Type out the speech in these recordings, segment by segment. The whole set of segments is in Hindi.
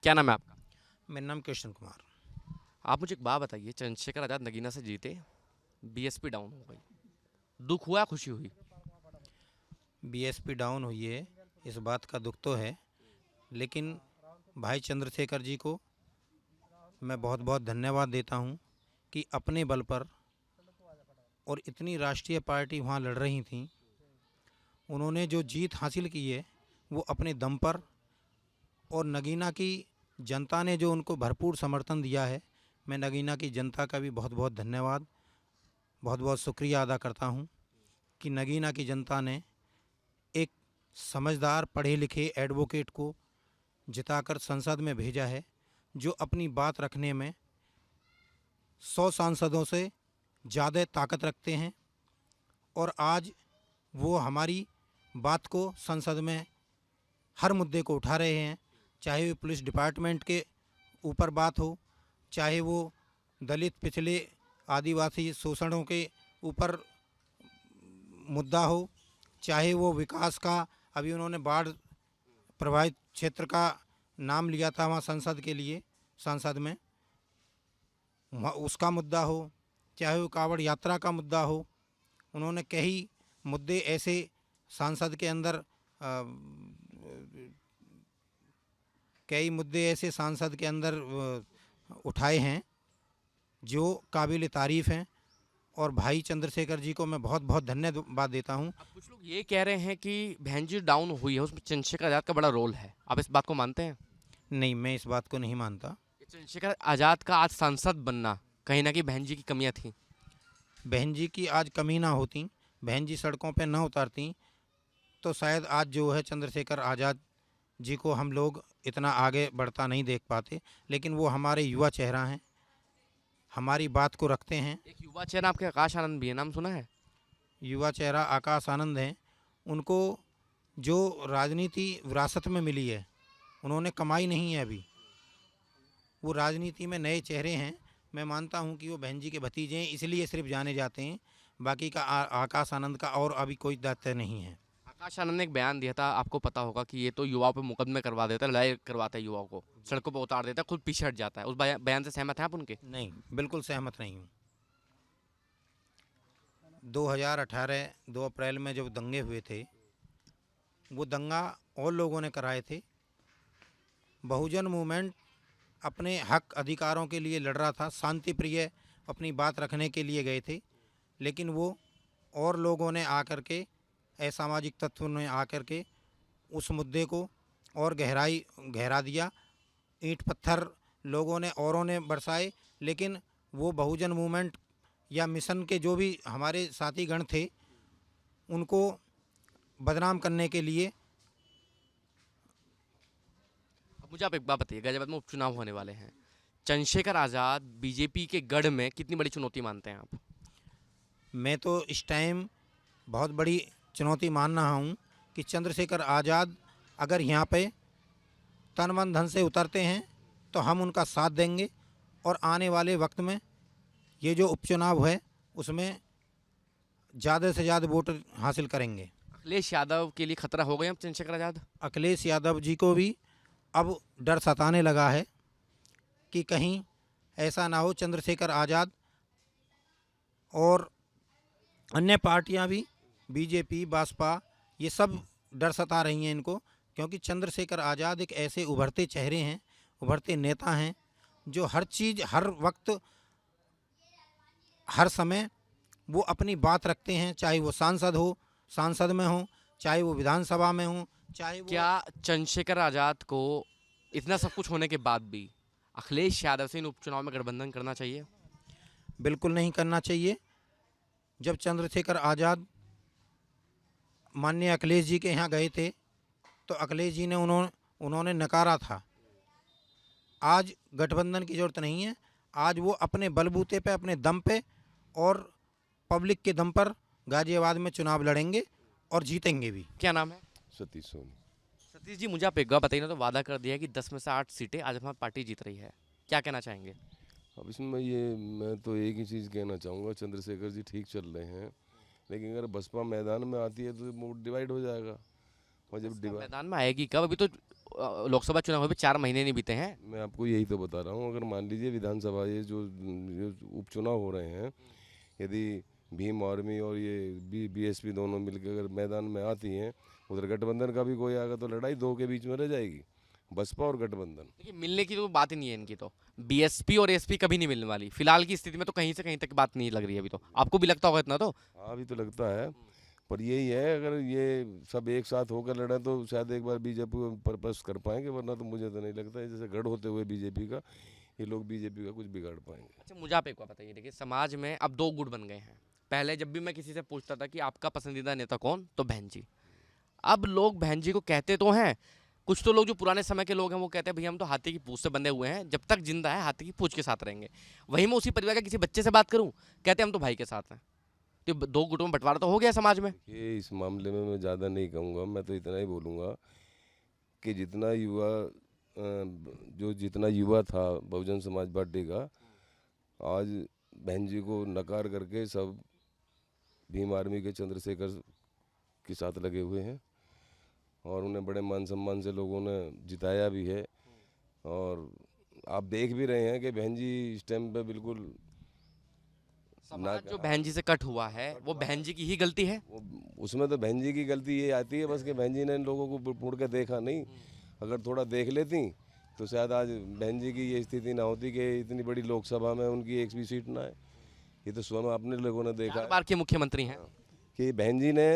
क्या नाम है आपका? मेरा नाम कृष्ण कुमार। आप मुझे एक बात बताइए, चंद्रशेखर आज़ाद नगीना से जीते, बीएसपी डाउन हो गई, दुख हुआ खुशी हुई? बीएसपी डाउन हुई है, इस बात का दुख तो है, लेकिन भाई चंद्रशेखर जी को मैं बहुत बहुत धन्यवाद देता हूं कि अपने बल पर, और इतनी राष्ट्रीय पार्टी वहां लड़ रही थी, उन्होंने जो जीत हासिल की है वो अपने दम पर, और नगीना की जनता ने जो उनको भरपूर समर्थन दिया है, मैं नगीना की जनता का भी बहुत बहुत धन्यवाद, बहुत बहुत शुक्रिया अदा करता हूं कि नगीना की जनता ने एक समझदार पढ़े लिखे एडवोकेट को जिताकर संसद में भेजा है, जो अपनी बात रखने में 100 सांसदों से ज़्यादा ताकत रखते हैं। और आज वो हमारी बात को संसद में हर मुद्दे को उठा रहे हैं, चाहे वो पुलिस डिपार्टमेंट के ऊपर बात हो, चाहे वो दलित पिछले आदिवासी शोषणों के ऊपर मुद्दा हो, चाहे वो विकास का, अभी उन्होंने बाढ़ प्रभावित क्षेत्र का नाम लिया था वहाँ संसद के लिए, संसद में उसका मुद्दा हो, चाहे वो कांवड़ यात्रा का मुद्दा हो, उन्होंने कई मुद्दे ऐसे सांसद के अंदर कई मुद्दे ऐसे सांसद के अंदर उठाए हैं जो काबिल तारीफ़ हैं। और भाई चंद्रशेखर जी को मैं बहुत बहुत धन्यवाद देता हूं। अब कुछ लोग ये कह रहे हैं कि बहन जी डाउन हुई है, उसमें चंद्रशेखर आज़ाद का बड़ा रोल है, आप इस बात को मानते हैं? नहीं, मैं इस बात को नहीं मानता। कि चंद्रशेखर आज़ाद का आज सांसद बनना कहीं ना कहीं बहन जी की कमियां थी? बहन जी की आज कमी ना होती, बहन जी सड़कों पर ना उतारती, तो शायद आज जो है चंद्रशेखर आज़ाद जी को हम लोग इतना आगे बढ़ता नहीं देख पाते। लेकिन वो हमारे युवा चेहरा हैं, हमारी बात को रखते हैं। एक युवा चेहरा आपके आकाश आनंद भी है, नाम सुना है? युवा चेहरा आकाश आनंद हैं। उनको जो राजनीति विरासत में मिली है, उन्होंने कमाई नहीं है अभी, वो राजनीति में नए चेहरे हैं। मैं मानता हूं कि वो बहन जी के भतीजे हैं, इसलिए सिर्फ जाने जाते हैं, बाकी का आकाश आनंद का और अभी कोई दायित्व नहीं है। आकाश आनंद ने एक बयान दिया था, आपको पता होगा, कि ये तो युवाओं पे मुकदमे करवा देता है, लड़ाई करवाता है, युवाओं को सड़कों पर उतार देता है, खुद पीछे हट जाता है। उस बयान से सहमत हैं आप उनके? नहीं, बिल्कुल सहमत नहीं हूँ। 2018 2 अप्रैल में जब दंगे हुए थे, वो दंगा और लोगों ने कराए थे। बहुजन मूवमेंट अपने हक अधिकारों के लिए लड़ रहा था, शांति प्रिय अपनी बात रखने के लिए गए थे, लेकिन वो और लोगों ने आकर के, असामाजिक तत्वों ने आकर के उस मुद्दे को और गहरा दिया। ईंट पत्थर लोगों ने औरों ने बरसाए, लेकिन वो बहुजन मूवमेंट या मिशन के जो भी हमारे साथी गण थे, उनको बदनाम करने के लिए। अब मुझे आप एक बात बताइए, गाजियाबाद में उपचुनाव होने वाले हैं, चंद्रशेखर आज़ाद बीजेपी के गढ़ में कितनी बड़ी चुनौती मानते हैं आप? मैं तो इस टाइम बहुत बड़ी चुनौती मान रहा हूँ कि चंद्रशेखर आज़ाद अगर यहाँ पे तन मन धन से उतरते हैं तो हम उनका साथ देंगे, और आने वाले वक्त में ये जो उपचुनाव है उसमें ज़्यादा से ज़्यादा वोट हासिल करेंगे। अखिलेश यादव के लिए खतरा हो गए अब चंद्रशेखर आज़ाद? अखिलेश यादव जी को भी अब डर सताने लगा है कि कहीं ऐसा ना हो, चंद्रशेखर आज़ाद और अन्य पार्टियां भी, बीजेपी, बसपा, ये सब डर सता रही हैं इनको, क्योंकि चंद्रशेखर आज़ाद एक ऐसे उभरते चेहरे हैं, उभरते नेता हैं, जो हर चीज़, हर वक्त, हर समय वो अपनी बात रखते हैं, चाहे वो सांसद में हो, चाहे वो विधानसभा में हो, चाहे वो। क्या चंद्रशेखर आज़ाद को इतना सब कुछ होने के बाद भी अखिलेश यादव से इन उपचुनाव में गठबंधन करना चाहिए? बिल्कुल नहीं करना चाहिए। जब चंद्रशेखर आज़ाद माननीय अखिलेश जी के यहाँ गए थे, तो अखिलेश जी ने उन्होंने नकारा था। आज गठबंधन की ज़रूरत नहीं है, आज वो अपने बलबूते पे, अपने दम पे और पब्लिक के दम पर गाजियाबाद में चुनाव लड़ेंगे और जीतेंगे भी। क्या नाम है? सतीश सोनी। सतीश जी, मुझे आप एक बात बताइए ना, तो वादा कर दिया है कि 10 में से 8 सीटें आज हमारी पार्टी जीत रही है, क्या कहना चाहेंगे? अब इसमें मैं तो एक ही चीज़ कहना चाहूँगा, चंद्रशेखर जी ठीक चल रहे हैं, लेकिन अगर बसपा मैदान में आती है तो वोट डिवाइड हो जाएगा। और जब बसपा डिवाइड, मैदान में आएगी कब? अभी तो लोकसभा चुनाव हुए भी 4 महीने नहीं बीते हैं। मैं आपको यही तो बता रहा हूँ, अगर मान लीजिए विधानसभा ये जो उपचुनाव हो रहे हैं, यदि भीम आर्मी और ये बीएसपी दोनों मिलकर अगर मैदान में आती हैं, उधर गठबंधन का भी कोई आएगा तो लड़ाई दो के बीच में रह जाएगी, बसपा और गठबंधन। देखिए मिलने की तो बात ही नहीं है इनकी, तो बीएसपी और एसपी कभी नहीं मिलने वाली फिलहाल की स्थिति में, तो कहीं से कहीं तक बात नहीं लग रही है अभी तो। आपको भी लगता होगा इतना तो। हाँ अभी तो लगता है, पर यही है अगर ये सब एक साथ होकर लड़े तो शायद एक बार बीजेपी को पर्पस कर पाएंगे, वरना तो मुझे तो नहीं लगता है जैसे गढ़ होते हुए बीजेपी का, ये लोग बीजेपी का कुछ बिगाड़ पाएंगे। अच्छा मुझे आप एक बात बताइए, देखिए समाज में अब 2 गुट बन गए हैं। पहले जब भी मैं किसी से पूछता था कि आपका पसंदीदा नेता कौन, तो बहन जी। अब लोग बहन जी को कहते तो हैं, कुछ तो लोग जो पुराने समय के लोग हैं वो कहते हैं भैया हम तो हाथी की पूंछ से बंधे हुए हैं, जब तक जिंदा है हाथी की पूंछ के साथ रहेंगे। वहीं मैं उसी परिवार के किसी बच्चे से बात करूं, कहते हैं हम तो भाई के साथ हैं। तो 2 गुटों में बंटवारा तो हो गया समाज में। ये इस मामले में मैं ज़्यादा नहीं कहूँगा, मैं तो इतना ही बोलूँगा कि जितना युवा था बहुजन समाज पार्टी का, आज बहन जी को नकार करके सब भीम आर्मी के चंद्रशेखर के साथ लगे हुए हैं और उन्हें बड़े मान सम्मान से लोगों ने जिताया भी है। और आप देख भी रहे हैं कि बहन जी इस टाइम पे बिल्कुल समाज जो बहन जी से कट हुआ है वो बहन जी की ही गलती है। उसमें तो बहन जी की गलती ये आती है बस कि बहन जी ने इन लोगों को मुड़ के देखा नहीं। अगर थोड़ा देख लेती तो शायद आज बहन जी की ये स्थिति ना होती कि इतनी बड़ी लोकसभा में उनकी एक भी सीट ना है। ये तो स्वयं अपने लोगों ने देखा 4 बार के मुख्यमंत्री हैं। कि बहन जी ने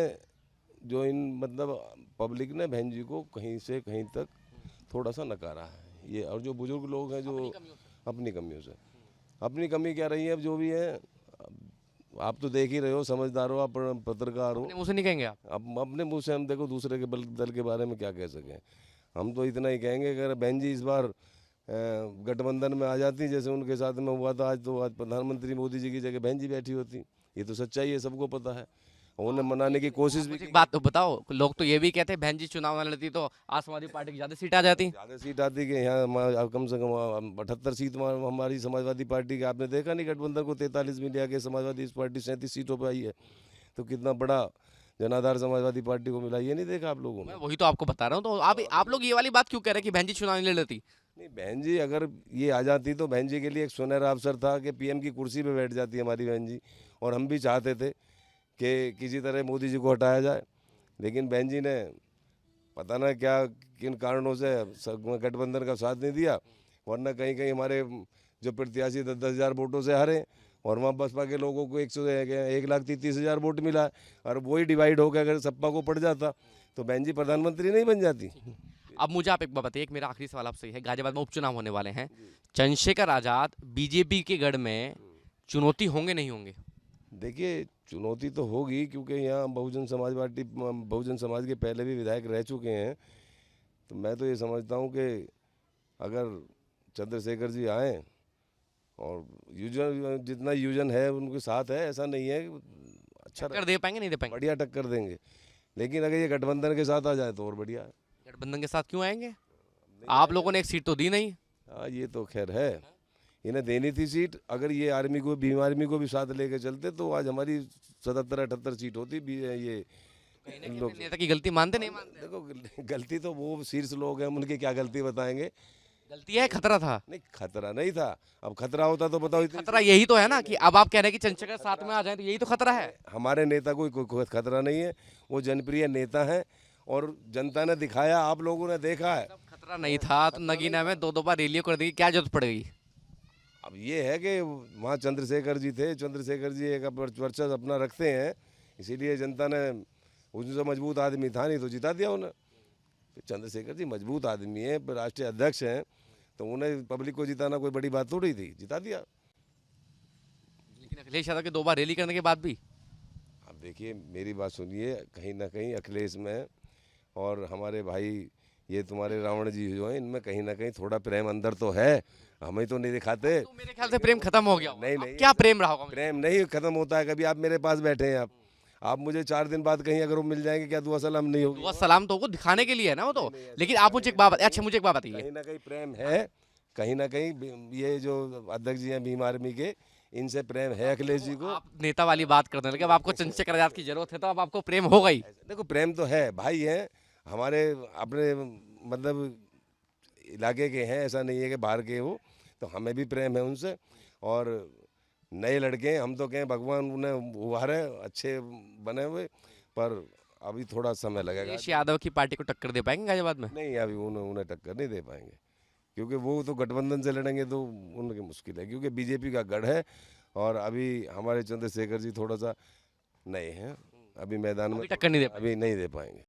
जो मतलब पब्लिक ने बहन जी को कहीं से कहीं तक थोड़ा सा नकारा है ये। और जो बुजुर्ग लोग हैं जो अपनी कमियों से, अपनी कमी क्या रही है अब जो भी है, आप तो देख ही रहे हो, समझदार हो, आप पत्रकार हो, अपने मुंह से नहीं कहेंगे आप। अब अपने मुंह से हम देखो दूसरे के दल के बारे में क्या कह सकें। हम तो इतना ही कहेंगे अगर बहन जी इस बार गठबंधन में आ जाती जैसे उनके साथ में हुआ था, आज तो आज प्रधानमंत्री मोदी जी की जगह बहन जी बैठी होती। ये तो सच्चाई है, सबको पता है। उन्हें मनाने की कोशिश भी की। बात तो बताओ, लोग तो ये भी कहते हैं बहन जी चुनाव न लड़ती तो आज समाजवादी पार्टी की ज्यादा सीट आ जाती। ज़्यादा सीट आती कि यहाँ कम से कम 78 सीट हमारी समाजवादी पार्टी की। आपने देखा नहीं गठबंधन को 43 में लिया के समाजवादी इस पार्टी 37 सीटों पर आई है, तो कितना बड़ा जनाधार समाजवादी पार्टी को मिला, ये नहीं देखा आप लोगों ने। मैं वही तो आपको बता रहा हूँ, तो आप लोग ये वाली बात क्यों कह रहे हैं कि बहन जी चुनाव नहीं लड़ती। नहीं, बहन जी अगर ये आ जाती तो बहन जी के लिए एक सुनहरा अवसर था कि पीएम की कुर्सी पे बैठ जाती हमारी बहन जी। और हम भी चाहते थे कि किसी तरह मोदी जी को हटाया जाए, लेकिन बहन जी ने पता ना क्या किन कारणों से गठबंधन का साथ नहीं दिया। वरना कहीं कहीं हमारे जो प्रत्याशी 10-10 हज़ार वोटों से हारे और वहाँ बसपा के लोगों को 1,33,000 वोट मिला है। और वही डिवाइड होकर अगर सपा को पड़ जाता तो बहन जी प्रधानमंत्री नहीं बन जाती। अब मुझे आप एक बात बताइए, एक मेरा आखिरी सवाल आपसे है, गाजियाबाद में उपचुनाव होने वाले हैं, चंद्रशेखर आजाद बीजेपी के गढ़ में चुनौती होंगे नहीं होंगे। देखिए चुनौती तो होगी क्योंकि यहाँ बहुजन समाज के पहले भी विधायक रह चुके हैं। तो मैं तो ये समझता हूँ कि अगर चंद्रशेखर जी आए और जितना यूजन है उनके साथ है, ऐसा नहीं है अच्छा टक्कर दे पाएंगे नहीं दे पाएंगे। बढ़िया टक्कर देंगे। लेकिन अगर ये गठबंधन के साथ आ जाए तो और बढ़िया है। गठबंधन के साथ क्यों आएंगे, आप लोगों ने एक सीट तो दी नहीं। हाँ ये तो खैर है, इन्हें देनी थी सीट। अगर ये भीम आर्मी को भी साथ लेके चलते तो आज हमारी 77-78 सीट होती भी। ये लोग नेता की गलती मानते नहीं मानते। देखो गलती तो वो शीर्ष लोग हैं, उनकी क्या गलती बताएंगे। गलती है, खतरा था। नहीं खतरा नहीं था, अब खतरा होता तो बताओ। खतरा यही तो है ना कि अब आप कह रहे हैं कि चंद्रशेखर साथ में आ जाए, तो यही तो खतरा है। हमारे नेता को कोई खतरा नहीं है, वो जनप्रिय नेता हैं और जनता ने दिखाया, आप लोगों ने देखा है। खतरा नहीं था तो नगीना में 2-2 बार रैलियों कर दी, क्या जरूरत पड़ गई। अब ये है कि वहाँ चंद्रशेखर जी थे, चंद्रशेखर जी एक वर्चस्व अपना रखते हैं, इसीलिए जनता ने उनसे मजबूत आदमी था नहीं तो जिता दिया उन्हें। चंद्रशेखर जी मजबूत आदमी है, राष्ट्रीय अध्यक्ष हैं, तो उन्हें पब्लिक को जिताना कोई बड़ी बात थोड़ी थी, जिता दिया। लेकिन अखिलेश यादव के 2 बार रैली करने के बाद भी। अब देखिए मेरी बात सुनिए, कहीं ना कहीं अखिलेश में और हमारे भाई ये तुम्हारे रावण जी जो हैं, इनमें कहीं ना कहीं थोड़ा प्रेम अंदर तो है, हमें तो नहीं दिखाते। तो मेरे ख्याल से प्रेम खत्म हो गया। नहीं अब नहीं, क्या प्रेम रहा होगा। प्रेम नहीं खत्म होता है कभी। आप मेरे पास बैठे हैं, आप मुझे 4 दिन बाद कहीं अगर वो मिल जाएंगे, क्या दुआ सलाम नहीं होगी? दुआ सलाम तो वो दिखाने के लिए है ना वो तो। लेकिन आप मुझे एक बात, अच्छा मुझे एक बात बताइए, कहीं ना कहीं प्रेम है, कहीं ना कहीं ये जो अध्यक्ष जी हैं भीम आर्मी के, इनसे प्रेम है अखिलेश जी को। आप नेता वाली बात करने लगे, अब आपको चंद्रशेखर आजाद की जरूरत है तो अब आपको प्रेम होगा ही। देखो प्रेम तो है, भाई हैं हमारे अपने, मतलब इलाके के हैं, ऐसा नहीं है कि बाहर के हो, तो हमें भी प्रेम है उनसे। और नए लड़के हैं, हम तो कहें भगवान उन्हें उभारे, अच्छे बने हुए, पर अभी थोड़ा समय लगेगा। अखिलेश यादव की पार्टी को टक्कर दे पाएंगे गाजियाबाद में? नहीं, अभी उन्हें टक्कर नहीं दे पाएंगे, क्योंकि वो तो गठबंधन से लड़ेंगे तो उनकी मुश्किल है, क्योंकि बीजेपी का गढ़ है। और अभी हमारे चंद्रशेखर जी थोड़ा सा नए हैं, अभी मैदान में अभी टक्कर नहीं दे पाएंगे। अभी नहीं दे पाएंगे।